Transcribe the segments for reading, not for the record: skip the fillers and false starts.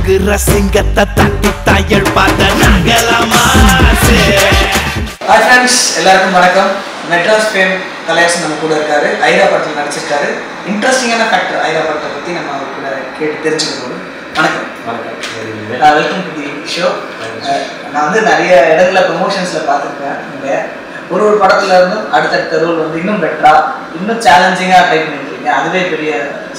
தூங்குற சிங்கத்தை தட்டி தாயல் பார்த்த நாங்களாமா. ஹாய் ஃப்ரெண்ட்ஸ், எல்லாருக்கும் வணக்கம். மெட்ராஸ் ஃபேம் கலையாசன் நம்ம கூட இருக்காரு. ஐரா படத்தில் நடிச்சிருக்காரு. இன்ட்ரெஸ்டிங்கான ஃபேக்டர் ஐரா படத்தை பற்றி நம்ம அவர் கூட கேட்டு தெரிஞ்சுக்கணும். வணக்கம். Welcome to the show. நான் வந்து நிறைய இடங்களில் ப்ரொமோஷன்ஸில் பார்த்துருக்கேன். நீங்கள் ஒரு படத்துல இருந்தும் அடுத்தடுத்த ரோல் வந்து இன்னும் பெட்டராக இன்னும் சேலஞ்சிங்காக ட்ரை பண்ணியிருக்கீங்க. அதுவே பெரிய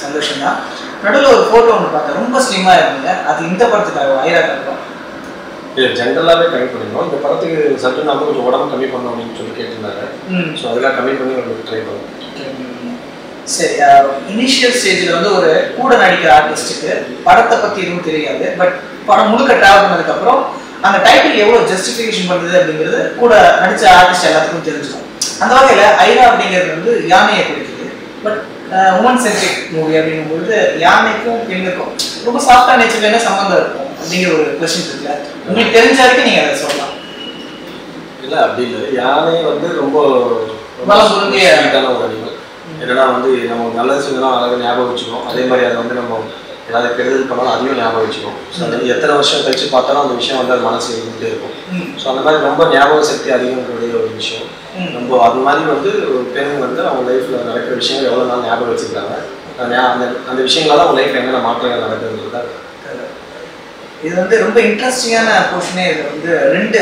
சந்தோஷம் தான். நடுவில் ஒரு ஃபோட்டோ ஒன்று பார்த்தேன், ரொம்ப ஸ்லிம்மாக இருந்தீங்க. அது இந்த படத்துக்காக ஐராக்காக இல்லை, ஜென்ரலாகவே கம்மி பண்ணிடணும். இந்த படத்துக்கு சற்று நம்ம கொஞ்சம் உடம்பு கம்மி பண்ணணும் அப்படின்னு சொல்லி கேட்டிருந்தாங்க. ஸோ அதெல்லாம் கம்மி பண்ணி ஒரு ட்ரை பண்ணுவோம். சரி, இனிஷியல் ஸ்டேஜில் வந்து ஒரு கூட நடிக்கிற ஆர்டிஸ்ட்டுக்கு படத்தை பற்றி எதுவும் தெரியாது. பட் படம் முழுக்க ட்ராவல் பண்ணதுக்கப்புறம் அந்த டைட்டில் எவ்வளோ ஜஸ்டிஃபிகேஷன் பண்ணுறது அப்படிங்கிறது கூட நடித்த ஆர்டிஸ்ட் எல்லாத்துக்கும் தெரிஞ்சுக்கும். அந்த வகையில் ஐரா அப்படிங்கிறது வந்து யானையை பிடிக்குது. பட் உமன் சென்ட்ரிக் மூவி அப்படிங்கும்பொழுது யானைக்கும் பெண்ணுக்கும் ரொம்ப சாஃப்டாக நேச்சருக்கு என்ன சம்மந்தம் இருக்கும் அப்படிங்கிற ஒரு கொஸ்டின் இருக்குல்ல, உங்களுக்கு தெரிஞ்ச வரைக்கும் நீங்கள் அதை சொல்லலாம். இல்லை, அப்படி இல்லை. யானை வந்து ரொம்ப பலம் ஒரு அனிமல். என்னன்னா வந்து நம்ம நல்லது செஞ்சோம்னா அழகாக ஞாபகம் வச்சுக்கணும். அதே மாதிரி அதை வந்து நம்ம ஏதாவது கெடுதல் பண்ணாலும் அதையும் ஞாபகம் வச்சுக்கணும். ஸோ அது எத்தனை வருஷம் கழிச்சு பார்த்தாலும் அந்த விஷயம் வந்து அது மனசு இருந்துகிட்டே இருக்கும். ஸோ அந்த மாதிரி ரொம்ப ஞாபக சக்தி அதிகம்க்கூடிய ஒரு விஷயம். ரொம்ப அது மாதிரி வந்து ஒரு பெண் வந்து அவங்க லைஃப்பில் நடக்கிற விஷயங்கள் எவ்வளோ நாள் ஞாபகம் வச்சுருக்காங்க, அந்த விஷயங்களால அவங்க லைஃப்பில் என்னென்ன மாற்றங்கள் நடக்குதுன்றது தான். இது வந்து ரொம்ப இன்ட்ரெஸ்டிங்கான போர்ஷனே. இது வந்து ரெண்டு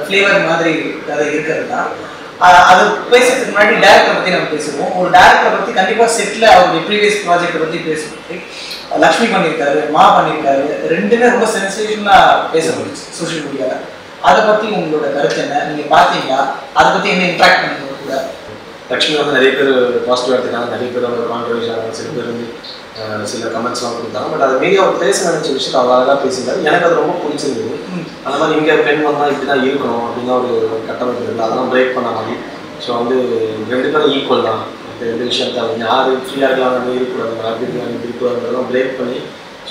ஃப்ளேவர் மாதிரி அதை இருக்கிறது தான். அது பேசுறதுக்கு முன்னாடி டேரக்டரை பற்றி நம்ம பேசுவோம். ஒரு டேரக்டரை பற்றி கண்டிப்பாக செட்டில் அவருடைய ப்ரீவியஸ் ப்ராஜெக்டை பற்றி பேசுவோம். லக்ஷ்மி பண்ணியிருக்காரு, மா பண்ணியிருக்காரு. ரெண்டுமே ரொம்ப சென்சேஷனாக பேசப்படுச்சு சோஷியல் மீடியாவில். அதை பற்றி உங்களோட கருத்து என்ன? நீங்கள் பார்த்தீங்களா? அதை பற்றி என்ன இன்ட்ராக்ட் பண்ணுறது கூட? லக்ஷ்மி வந்து நிறைய பேர் பாசிட்டிவாக எடுத்துக்காங்க, நிறைய பேர் வந்து கான்ட்ரவர்ஷியாக, சில பேர் வந்து சில கமெண்ட்ஸ்லாம் கொடுத்தாங்க. பட் அது மீடியா அவர் பேச நினைச்ச விஷயத்தை அவர் அழகாக பேசியிருந்தார். எனக்கு அது ரொம்ப பிடிச்சிருந்தது. அந்த மாதிரி இங்கே பெண் வந்தால் இப்படி தான் இருக்கணும் அப்படின்னா ஒரு கட்டமைப்பு இருக்குது, அதெல்லாம் பிரேக் பண்ண மாதிரி. ஸோ வந்து ரெண்டு பேரும் ஈக்குவல் தான். இப்போ எந்த விஷயத்த யார் ஃப்ரீயாக இருக்கலாம், நம்ம இருக்கக்கூடாது, அப்படி இருக்கக்கூடாதுன்றதெல்லாம் பிரேக் பண்ணி.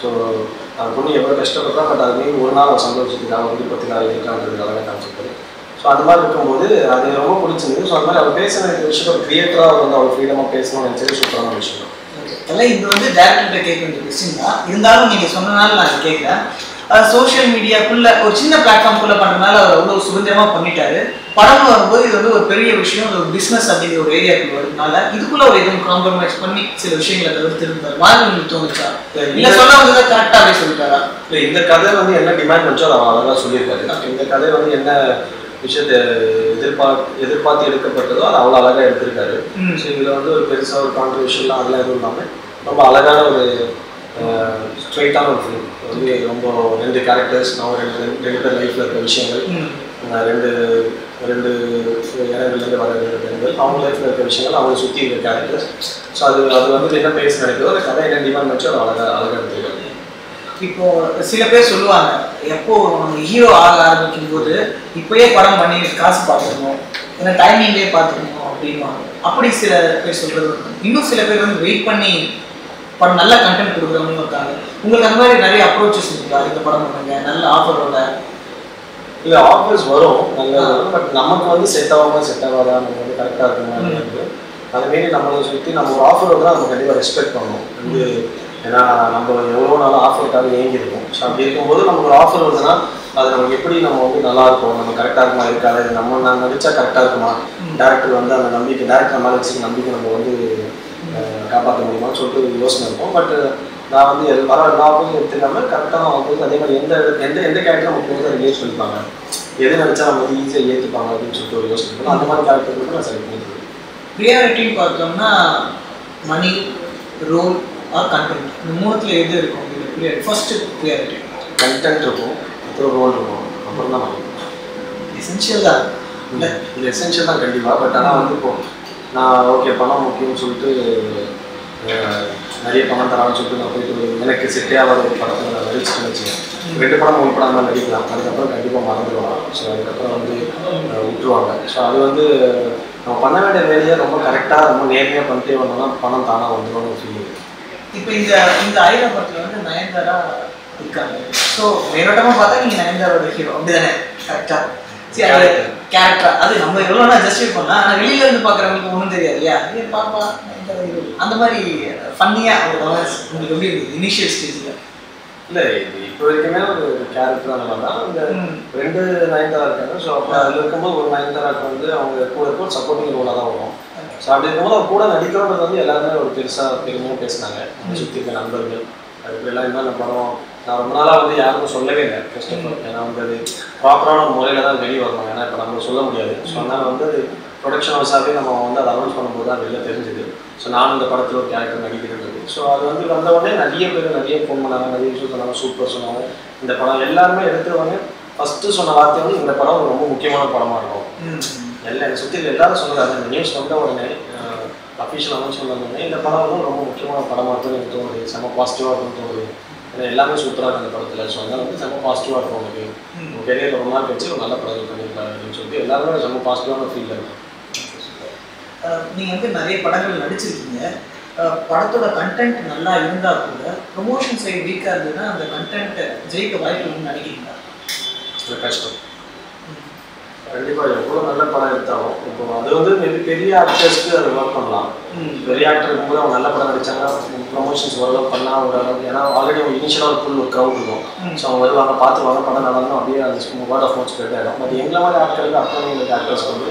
ஸோ அந்த பொண்ணு எவ்வளோ கஷ்டப்படுறா, பட் அது மீறி ஒரு நாள் அவர் சந்தோஷத்துக்காக விருப்பத்துக்காக இருக்கான்றது அழகாக காமிச்சிருக்காரு. ஸோ அந்த மாதிரி இருக்கும்போது அது ரொம்ப பிடிச்சிருந்தது. ஸோ அந்த மாதிரி அவர் பேசின விஷயம் ஒரு கிரியேட்டராக வந்து அவர் ஃப்ரீடமாக பேசணும்னு நினச்சது சூப்பரான விஷயம். அதெல்லாம் இது வந்து டேரக்டர்கிட்ட கேட்க வேண்டிய கொஸ்டின் தான். இருந்தாலும் நீங்கள் சொன்னனால நான் கேட்குறேன். சோஷியல் மீடியாக்குள்ளே ஒரு சின்ன பிளாட்ஃபார்ம்குள்ளே பண்ணுறதுனால அவர் அவ்வளோ சுதந்திரமாக பண்ணிட்டாரு. படம் வரும்போது இது வந்து ஒரு பெரிய விஷயம், ஒரு பிஸ்னஸ் அப்படிங்கிற ஒரு ஏரியாவுக்கு வருதுனால இதுக்குள்ளே ஒரு எதுவும் காம்ப்ரமைஸ் பண்ணி சில விஷயங்களை தவிர்த்து இருந்தார் மாதிரி உங்களுக்கு தோணுச்சா? இல்லை சொன்ன வந்து கரெக்டாகவே சொல்லிட்டாரா? இல்லை, இந்த கதை வந்து என்ன டிமாண்ட் வச்சோ அதை அழகாக சொல்லியிருக்காரு. இந்த கதை வந்து என்ன விஷயத்தை எதிர்பார்த்து எடுக்கப்பட்டதோ அது அவ்வளோ அழகாக எடுத்திருக்காரு. ஸோ இதில் வந்து ஒரு பெருசாக ஒரு கான்ட்ரவர்ஷியெலாம் அதெல்லாம் எதுவும் இல்லாமல் ரொம்ப அழகான ஒரு ஸ்ட்ரைட்டான ஒரு ஃபிலிம். வந்து ரொம்ப ரெண்டு கேரக்டர்ஸ், நம்ம ரெண்டு பேர் லைஃப்பில் இருக்கிற விஷயங்கள், ரெண்டு இடங்கள்லேருந்து வர பெண்கள், அவங்க லைஃப்பில் இருக்கிற விஷயங்கள், அவங்களை சுற்றி இருக்கிற கேரக்டர்ஸ். ஸோ அது வந்து என்ன பேச நினைக்கிறதோ அந்த கதை என்ன டிமாண்ட் வச்சோ அது அழகாக எடுத்துருக்காரு. இப்போ சில பேர் சொல்லுவாங்க, எப்போ நம்ம ஹீரோ ஆக ஆரம்பிக்கும் போது இப்பயே படம் பண்ணி காசு பார்த்துக்கணும், ஏன்னா டைமிங்லேயே பார்த்துக்கணும் அப்படின்வாங்க. அப்படி சில பேர் சொல்றது. இன்னும் சில பேர் வந்து வெயிட் பண்ணி படம் நல்ல கண்டென்ட் கொடுக்குறவங்களும் இருக்காங்க. உங்களுக்கு அந்த மாதிரி நிறைய அப்ரோச்சஸ் இருக்கா? இந்த படம் பண்ணுங்க நல்ல ஆஃபரோட? இல்லை, ஆஃபர்ஸ் வரும், நல்லா வரும். பட் நமக்கு வந்து செட் ஆகாதா நம்ம வந்து கரெக்டாக இருக்கணும். அதுமாரி நம்மளை சுற்றி நம்ம ஒரு ஆஃபர் வந்து நம்ம கண்டிப்பாக ரெஸ்பெக்ட் பண்ணணும். வந்து ஏன்னா நம்ம எவ்வளோ நாளும் ஆஃபருக்காக ஏங்கியிருக்கோம். ஸோ அப்படி இருக்கும்போது நமக்கு ஒரு ஆஃபர் வருதுன்னா அது நமக்கு எப்படி நம்ம வந்து நல்லா இருக்கும், நம்ம கரெக்டாக இருக்குமா இருக்காது, நம்ம நான் நடிச்சா கரெக்டாக இருக்குமா, டேரக்டர் வந்து அந்த நம்பிக்கை, டேரக்டர் மேலே வச்சுக்க நம்பிக்கை நம்ம வந்து காப்பாற்ற முடியுமான்னு சொல்லிட்டு யோசனை இருக்கும். பட் நான் வந்து வர எல்லா ஆஃபரும் எடுத்துக்காமல் கரெக்டாக வந்து அதே மாதிரி எந்த கேரக்டர் நமக்கு வந்து ரிலேட் பண்ணிப்பாங்க, எது நினச்சா நம்ம வந்து ஈஸியாக ஏற்றுப்பாங்க அப்படின்னு சொல்லிட்டு ஒரு யோசனை இருக்கும். அந்த மாதிரி கேரக்டருக்கு நான் செலக்ட் பண்ணிடுவேன். ப்ரியாரிட்டின்னு பார்த்தோம்னா மணி, ரோல் ஆர் கண்டென்ட், இந்த மூணுத்தில் எது இருக்கும்? ஃபர்ஸ்ட் ப்ரியாரிட்டி கண்டென்ட் இருக்கும், அப்புறம் ரோல் இருக்கும், அப்புறம் தான் மணி. எசென்ஷியல் தான் இல்லை, இது எசென்ஷியல் தான் கண்டிப்பாக. பட் ஆனால் வந்து இப்போது நான் ஓகே பணம் முக்கியம்னு சொல்லிட்டு நிறைய பணம் தரான்னு சொல்லிட்டு நான் போயிட்டு எனக்கு செட்டே ஆகாத ஒரு படத்தை நான் நடிச்சுட்டு வச்சுக்கேன். 2 படம் 3 படம் தான் நடிக்கலாம், அதுக்கப்புறம் கண்டிப்பாக மறந்துடுவாங்க. ஸோ அதுக்கப்புறம் வந்து விட்டுருவாங்க. ஸோ அது வந்து நம்ம பண்ண வேண்டிய வேலையை ரொம்ப கரெக்டாக ரொம்ப நேர்மையாக பண்ணிட்டே வந்தோம்னா பணம் தானாக வந்துடும் ஒரு ஃபீலிங். இப்போ இந்த ஐரா படத்தில் வந்து நயன்தாரா இருக்காங்க. ஸோ மேலோட்டமாக பார்த்தா நீங்கள் நயன்தாரோட ஹீரோ அப்படி தானே? கரெக்டாக சரி, அது கேரக்டர் அது நம்ம எவ்வளோனா ஜஸ்டிஃபை பண்ணலாம். ஆனால் வெளியில இருந்து பார்க்குறவங்களுக்கு ஒன்றும் தெரியாது இல்லையா? பாப்பா அந்த மாதிரி ஃபன்னியாக ஒரு உங்களுக்கு எப்படி இருந்தது இனிஷியல் ஸ்டேஜில்? இல்லை இது இப்போ வரைக்குமே ஒரு கேரக்டர் அந்த மாதிரி தான் இந்த 2 நயன்தாரா இருக்காங்க. ஸோ அப்போ அதில் இருக்கும்போது ஒரு நயன்தாராக்கு வந்து அவங்க கூட இருக்க ஒரு சப்போர்ட்டிங் ரோலாக தான் வரும். ஸோ அப்படி இருக்கும்போது அவங்க கூட நடிக்கிறோன்றது வந்து எல்லாருமே ஒரு பெருமையாக பேசினாங்க. சுற்றி இருக்க நண்பர்கள் அதுக்கு எல்லாம் என்ன படம் நான் ரொம்ப நாளாக வந்து யாருக்கும் சொல்லவே இல்லை ஃபர்ஸ்ட் ஆஃப் ஆல். ஏன்னா வந்து அது ப்ராப்பரான ஒரு முறையில் தான் வெளியே வரணும். ஏன்னா இப்போ நம்ம சொல்ல முடியாது. ஸோ அதனால் வந்து அது ப்ரொடக்ஷன் ஹவுஸாகவே நம்ம வந்து அதை அனௌன்ஸ் பண்ணும்போது தான் வெளில தெரிஞ்சுது. ஸோ நானும் இந்த படத்தில் ஒரு கேரக்டர் நடிக்கிறது. ஸோ அது வந்து வந்த உடனே நிறைய பேர் நிறைய ஃபோன் பண்ணாங்க, நிறைய விஷயம் சொன்னாங்க, சூப்பர் சொன்னாங்க. இந்த படம் எல்லாருமே எடுத்துருவாங்க. ஃபஸ்ட்டு சொன்ன வார்த்தை வந்து இந்த படம் ரொம்ப முக்கியமான படமாக இருக்கும். எல்லாம் என்னை சுற்றி எல்லாரும் சொன்னது இந்த நியூஸ் வந்த உடனே அஃபிஷியல் அனௌன்ஸ்மெண்ட் வந்தோடனே இந்த படம் வந்து ரொம்ப முக்கியமான படமாக இருக்குன்னு எனக்கு தோணுது. செம்ம பாசிட்டிவாக இருக்குன்னு தோணுது. ஏன்னா எல்லாமே சூப்பராக இருக்குது அந்த படத்தில். ஸோ அதனால் வந்து செம்ம பாசிட்டிவாக இருக்கும் உங்களுக்கு. உங்கள் கெரியரில் ரொம்ப நாள் கழிச்சு ஒரு நல்ல படங்கள் பண்ணியிருக்காங்க அப்படின்னு சொல்லிட்டு எல்லாருமே செம்ம பாசிட்டிவான ஃபீல் இருக்கும். நீங்கள் வந்து நிறைய படங்கள் நடிச்சிருக்கீங்க. படத்தோட கண்டென்ட் நல்லா இருந்தால் கூட ப்ரொமோஷன் சைடு வீக்காக இருந்ததுன்னா அந்த கண்டென்ட்டை ஜெயிக்க வாய்ப்பு இல்லைன்னு நினைக்கிறீங்களா? அது கஷ்டம். கண்டிப்பாக எவ்வளோ நல்ல படம் எடுத்தாலும் இப்போ அது வந்து மேபி பெரிய ஆக்டர்ஸ்க்கு அது ஒர்க் பண்ணலாம். பெரிய ஆக்டர் இருக்கும்போது அவங்க நல்ல படம் நடிச்சாங்க, ப்ரொமோஷன்ஸ் ஓரளவு பண்ணால் ஓரளவுக்கு. ஏன்னா ஆல்ரெடி அவங்க இனிஷியலாக ஒரு ஃபுல் ஒரு க்ரௌட் இருக்கும். ஸோ அவங்க வருவாங்க, பார்த்துவாங்க, படம் நல்லா அப்படியே அது வேர்ட் ஆஃப் மவுத் ஸ்ப்ரெட் ஆகிடும். பட் எங்களை மாதிரி ஆட்களுக்கு அப்கமிங் ஆக்டர்ஸ்க்கு வந்து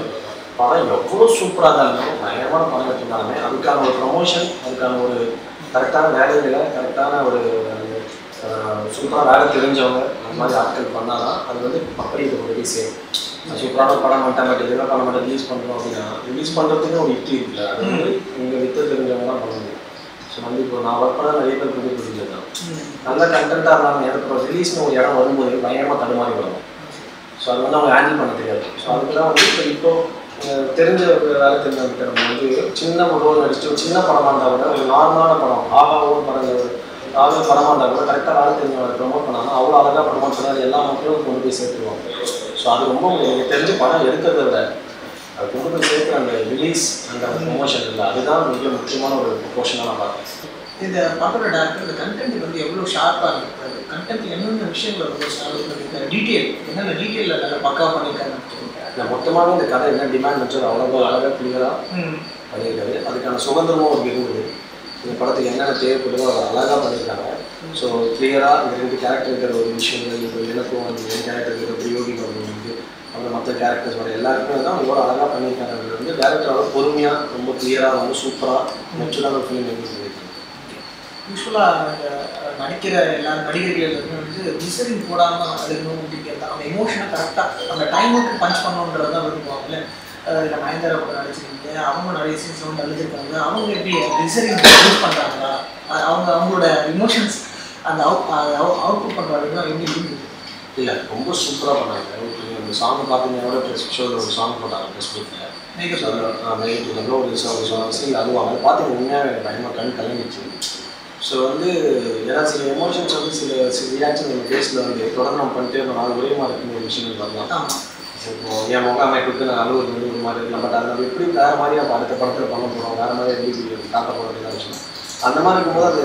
படம் எவ்வளோ சூப்பராக இருந்தாலும் பயங்கரமான படம் எடுத்துருந்தாலுமே அதுக்கான ஒரு ப்ரொமோஷன், அதுக்கான ஒரு கரெக்டான வேலைகளை, கரெக்டான ஒரு சூப்பராக வேலை தெரிஞ்சவங்க அந்த மாதிரி ஆட்கள் பண்ணால் தான் அது வந்து அப்படி இது ஒரு சேரும். சூப்பரான படம் பண்ணிட்டேன், பட் எதுவுமே பண்ண மாட்டேன் ரிலீஸ் பண்ணுறோம் அப்படின்னா ரிலீஸ் பண்ணுறதுக்கு ஒரு யுக்தி இருக்குல்ல. அது வந்து இங்கே வித்து தெரிஞ்சவங்க தான் பண்ண முடியும். ஸோ வந்து இப்போ நான் ஒர்க் பண்ண நிறைய பேர் புரிஞ்சது தான். நல்ல கண்டென்ட்டாக இருந்தாலும் எனக்கு ரிலீஸ்னு ஒரு இடம் வரும்போது பயங்கரமாக தடுமாறி வரும். ஸோ அது வந்து அவங்க ஹேண்டில் பண்ண தெரியாது. ஸோ அதுக்கு தான் வந்து இப்போ தெரிஞ்ச வேலை தெரிஞ்சவங்க நம்ம வந்து சின்ன ஒரு ரோல் நடிச்சுட்டு ஒரு சின்ன படமாக இருந்தால் கூட ஒரு நார்மலான படம் ஆகாவும் படங்கள் ஆக படமாக இருந்தால் கூட கரெக்டாக வேலை தெரிஞ்சவங்க ப்ரொமோட் பண்ணாமல் அவ்வளோ அழகாக ப்ரொமோட் பண்ணால் எல்லா மக்களும் கொண்டு போய் சேர்த்துருவாங்க. ஸோ அது ரொம்ப எனக்கு தெரிஞ்ச படம் எடுக்கிறத விட அது கொண்டு போய் சேர்க்குற அந்த ரிலீஸ் அந்த ப்ரொமோஷன் இல்லை அதுதான் மிக முக்கியமான ஒரு ப்ரொமோஷனாக நான் பார்க்குறேன். இந்த படத்தோட டேரக்டர் இந்த கண்டென்ட் வந்து எவ்வளோ ஷார்ப்பாக இருக்காரு, கண்டென்ட் என்னென்ன விஷயங்கள் ரொம்ப ஷார்ப்பாக இருக்காரு, டீட்டெயில் என்னென்ன டீட்டெயிலில் நல்லா பக்காவாக பண்ணியிருக்காருன்னு இல்லை மொத்தமாகவே இந்த கதை என்ன டிமாண்ட் வச்சது அவ்வளோ அழகாக கிளியராக பண்ணியிருக்காரு. அதுக்கான சுதந்திரமும் அவருக்கு இருந்தது. இந்த படத்துக்கு என்னென்ன தேவைப்படுதோ அதை அழகாக பண்ணியிருக்காங்க. ஸோ கிளியராக இந்த 2 கேரக்டர் இருக்கிற ஒரு விஷயங்கள் இப்போ எனக்கும் அந்த 2 கேரக்டர் இருக்கிற பிரியோகி வந்து அப்புறம் மற்ற கேரக்டர்ஸ் வர எல்லாருக்குமே தான் எவ்வளோ அழகாக பண்ணியிருக்காங்க. வந்து டேரக்டராக பொறுமையாக ரொம்ப கிளியராக ரொம்ப சூப்பராக நெச்சுரலான ஃபிலிம் எப்படி சொல்லியிருக்காங்க. யூஸ்வலாக நடிக்கிற எல்லா நடிகர்கள் வந்து டிசரிங் போடாமல் அதுக்கணும் அப்படிங்கிறது அந்த எமோஷனை கரெக்டாக அந்த டைமுக்கு பஞ்ச் பண்ணணுன்றது தான் விரும்புவாங்கல்ல. இல்லை நயன்தாரா கூட நடிச்சிருக்கீங்க, அவங்க நிறைய சீன்ஸ் வந்து அழுதுருக்காங்க. அவங்க எப்படி டிசரிங் யூஸ் பண்ணுறாங்களா, அவங்களோட இமோஷன்ஸ் அந்த அவுட்புட் பண்ணுறாங்கன்னா எப்படி இருந்தது? இல்லை ரொம்ப சூப்பராக பண்ணாங்க. இந்த சாங் பார்த்தீங்கன்னா ட்ரெஸ் ஷோவில் ஒரு சாங் போட்டாங்க ஃபேஸ்புக்கில் மேகத்தில் ஒரு சீன் அழுவாங்க. அது பார்த்தீங்கன்னா உண்மையாக பயமாக கண் கலங்கிச்சு. ஸோ வந்து ஏன்னா சில எமோஷன்ஸ் வந்து சில ரியாக்ஷன் நம்ம ஃபேஸில் வந்து தொடர்ந்து நம்ம பண்ணிட்டே இருந்தோம். அது ஒரே மாதிரி இருக்குன்னு ஒரு விஷயங்கள் பண்ணலாம். இப்போ என் முகாமை கொடுத்து நான் அலுவலர் வந்து ஒரு மாதிரி இருக்கலாம். பட் அதை நம்ம எப்படி வேறு மாதிரி நம்ம அடுத்த படத்தில் பண்ண போகிறோம், வேறு மாதிரி எப்படி காட்ட போகிறோம் அப்படின்னு விஷயம். அந்த மாதிரி இருக்கும்போது அது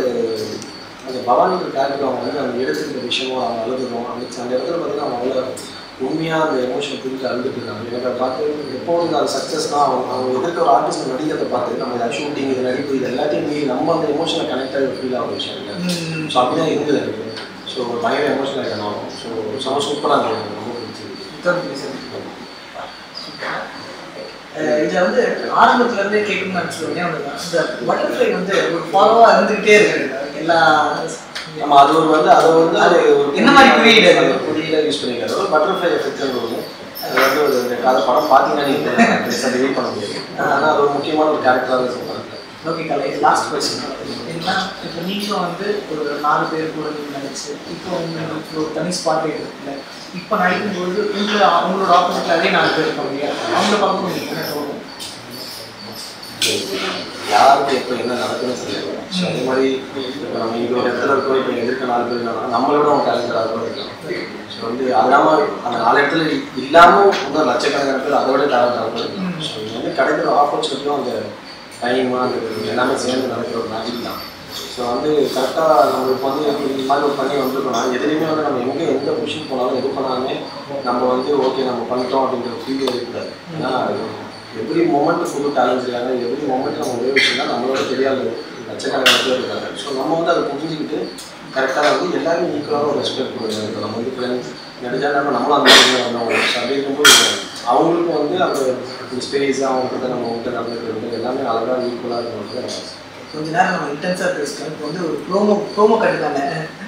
அந்த பவானிக்கு கேரக்டர் அவங்க வந்து அந்த எடுத்துக்கிற விஷயமும் அவங்க அழுதுறோம். அந்த இடத்துல பார்த்தீங்கன்னா அவங்க அவ்வளோ உண்மையாக அந்த எமோஷனை புரிஞ்சு அழுதுட்டு இருக்காங்க. எனக்கு அதை பார்த்து எப்போது அது சக்ஸஸ் தான் அவங்க எதிர்க்க ஒரு ஆர்டிஸ்ட் நடிக்கிறத பார்த்து நம்ம இதை ஷூட்டிங் இது நடிப்பு இது எல்லாத்தையும் மீறி நம்ம அந்த எமோஷனை கனெக்ட் ஆகி ஃபீல் ஆகிற விஷயம் இல்லை. ஸோ அப்படி தான் இருந்தது எனக்கு. ஸோ பயங்கர எமோஷனல் ஆகிடணும். ஸோ செம்ம சூப்பராக இருந்தது, எனக்கு ரொம்ப பிடிச்சிருக்கு. இதில் வந்து ஆரம்பத்துலேருந்தே கேட்கணும்னு நினச்சிருக்கேன். இந்த பட்டர்ஃப்ளை வந்து ஒரு ஃபாலோவாக இருந்துக்கிட்டே இருக்கு எல்லா. நம்ம அது ஒரு வந்து அதை வந்து என்ன மாதிரி குறியீடு குறியீடாக யூஸ் பண்ணிக்கிறாரு. ஒரு பட்டர்ஃப்ளை எஃபெக்ட்னு ஒன்று அது வந்து ஒரு கதை படம் பார்த்தீங்கன்னா நீங்கள் பெருசாக ரிவீல் பண்ண முடியாது. ஆனால் அது ஒரு முக்கியமான ஒரு கேரக்டராக சொல்கிறாங்க. ஓகே கலை, லாஸ்ட் கொஸ்டின் என்னன்னா, இப்போ நீங்களும் வந்து ஒரு 4 பேர் கூட நடிச்சு இப்போ உங்களுக்கு ஒரு தனி ஸ்பாட் இருக்குல்ல, இப்போ நடிக்கும்போது அவங்களோட ஆப்போசிட்ல அதே 4 பேர் இருப்பாங்க, அவங்கள பார்க்கணும் நீங்கள் என்ன தோணும்? யாருக்கு எப்போ என்ன நடக்குதுன்னு தெரியாது. ஸோ அதே மாதிரி இப்போ நம்ம இங்கே ஒரு இடத்துல இருக்கோம், இப்போ எதிர்க்க 4 பேர் இருக்காங்க, நம்மளோட அவங்க டேலண்டடாக கூட இருக்கலாம். ஸோ வந்து அது இல்லாமல் அந்த 4 இடத்துல இல்லாமல் இன்னும் லட்சக்கணக்கான பேர் அதோட டேலண்டாக கூட இருக்கலாம். ஸோ இது வந்து கிடைக்கிற ஆப்பர்ச்சுனிட்டியும் அந்த டைமாக அந்த எல்லாமே சேர்ந்து நடக்கிற ஒரு மேஜிக் தான். ஸோ வந்து கரெக்டாக நம்மளுக்கு வந்து இந்த மாதிரி ஒரு பண்ணி வந்துருக்கோம்னா எதுலேயுமே வந்து நம்ம எங்கே எந்த பொசிஷன் போனாலும் எது பண்ணாலுமே நம்ம வந்து ஓகே நம்ம பண்ணிட்டோம் அப்படின்ற ஃபீல் இருக்கக்கூடாது. ஏன்னா எவ்ரி மூமெண்ட் ஃபுல்லு டேலண்ட் இருக்காங்க, எவ்ரி மூமெண்ட் நம்ம ஒரே விஷயம் தான் நம்மளோட தெரியாது லட்சக்கணக்கான பேர் இருக்காங்க. ஸோ நம்ம வந்து அதை புரிஞ்சுக்கிட்டு கரெக்டாக வந்து எல்லாருமே ஈக்குவலாக ஒரு ரெஸ்பெக்ட் கொடுக்குறாங்க. இப்போ நம்ம வந்து ஃப்ரெண்ட்ஸ் நடிச்சாலும் நம்மளும் அந்த மாதிரி வந்தவங்க. ஸோ அப்படி இருக்கும்போது அவங்களுக்கும் வந்து அந்த ஸ்பேஸ் அவங்ககிட்ட நம்ம வந்து நடந்துக்கிறது எல்லாமே அழகாக ஈக்குவலாக இருக்கணும். கொஞ்ச நேரம் நம்ம இன்டென்ஸாக பேசுகிறோம். இப்போ வந்து ஒரு ப்ரோமோ கட்டுக்காங்க.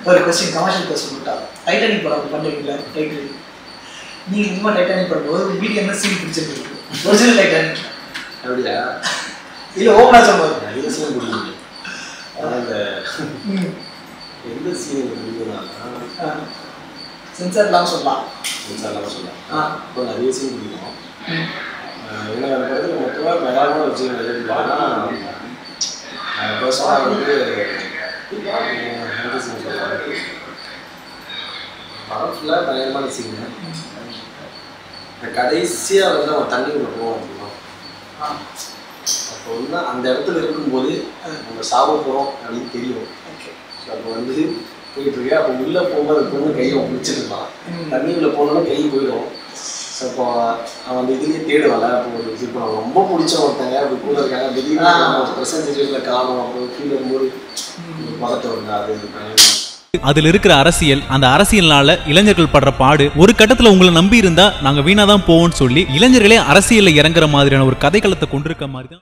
ஒரு கொஸ்டின், கமர்ஷியல் கொஸ்டின் விட்டா, டைட்டானிக் படம் பண்ணுறீங்களா? டைட்டில் நீங்கள் சும்மா டைட்டானிக் பண்ணும்போது ஒரு வீடியோ என்ன சீன் பிடிச்சிருக்கு? ஒரிஜினல் டைட்டானிக் அப்படியா? இல்லை ஓப்பனாக சொல்லுவாங்க. நிறைய சீன் பிடிக்கும். ஆனால் இந்த எந்த சீன் பிடிக்கும்னா சென்சார் இல்லாமல் சொல்லலாம். சென்சார் இல்லாமல் சொல்லலாம். இப்போ நிறைய சீன் பிடிக்கும். ஏன்னா அந்த படத்தில் மொத்தமாக மெகாவான ஒரு சீன் எழுதிருக்காங்கன்னா பர்சனாக வந்து எந்த சீன் சொல்லுவாங்க, படம் ஃபுல்லாக பயங்கரமான சீனு. கடைசியாக வந்து அவன் தண்ணி உள்ள போவோம் அப்படின்னா அப்போ வந்து அந்த இடத்துல இருக்கும்போது நம்ம சாப்பிட போகிறோம் அப்படின்னு தெரியும். ஸோ அப்போ வந்து போயிட்டுருக்கு. அப்போ உள்ளே போகும்போது பொண்ணு கையை பிடிச்சிருப்பான். தண்ணி உள்ள போனோன்னா கை போயிடும். ஸோ இப்போ அவன் அந்த இதுலேயே தேடுவாங்க. அப்போ ஒரு இப்போ நம்ம ரொம்ப பிடிச்ச ஒருத்தங்க அப்படி கூட இருக்காங்க, திடீர்னு ப்ரெசன்ட் சிச்சுவேஷனில் காணும். அப்போ ஃபீல் வரும்போது படத்தை வருங்க. அது அதுல இருக்கிற அரசியல், அந்த அரசியல்னால இளைஞர்கள் படுற பாடு, ஒரு கட்டத்துல உங்களை நம்பி இருந்தா நாங்க வீணாதான் போவோம்னு சொல்லி இளைஞர்களே அரசியல்ல இறங்குற மாதிரியான ஒரு கதைக்களத்தை கொண்டிருக்க மாதிரி தான்.